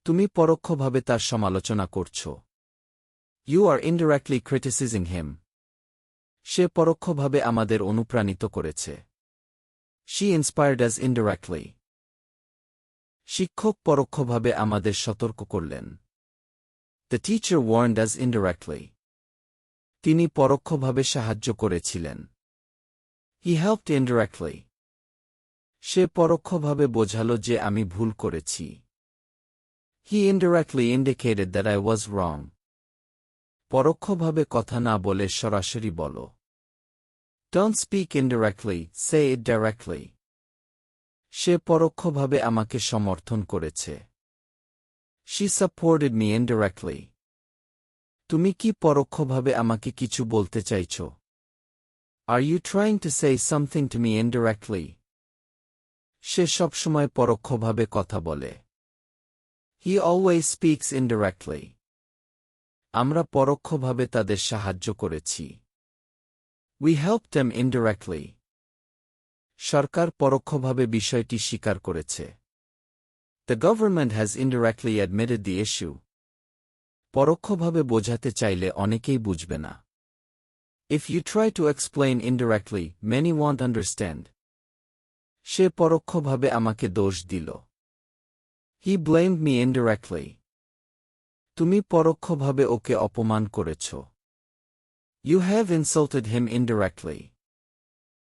তুমি পরোক্ষভাবে তার সমালোচনা করছ। You are indirectly criticizing him. সে পরোক্ষভাবে আমাদের অনুপ্রাণিত করেছে। She inspired us indirectly. শিক্ষক পরোক্ষভাবে আমাদের সতর্ক করলেন। The teacher warned us indirectly. তিনি পরোক্ষভাবে সাহায্য করেছিলেন। He helped indirectly. সে পরোক্ষভাবে বোঝালো যে আমি ভুল করেছি। He indirectly indicated that I was wrong. পরোক্ষভাবে কথা না বলে সরাসরি বলো। Don't speak indirectly, say it directly. সে পরোক্ষভাবে আমাকে সমর্থন করেছে। She supported me indirectly. তুমি কি পরোক্ষভাবে আমাকে কিছু বলতে চাইছ? Are you trying to say something to me indirectly? সে সবসময় পরোক্ষভাবে কথা বলে। He always speaks indirectly. আমরা পরোক্ষভাবে তাদের সাহায্য করেছি। We helped them indirectly. সরকার পরোক্ষভাবে বিষয়টি স্বীকার করেছে। The government has indirectly admitted the issue. পরোক্ষভাবে বোঝাতে চাইলে অনেকেই বুঝবে না। If you try to explain indirectly, many won't understand. সে পরোক্ষভাবে আমাকে দোষ দিল। He blamed me indirectly. তুমি পরোক্ষভাবে ওকে অপমান করেছ। You have insulted him indirectly.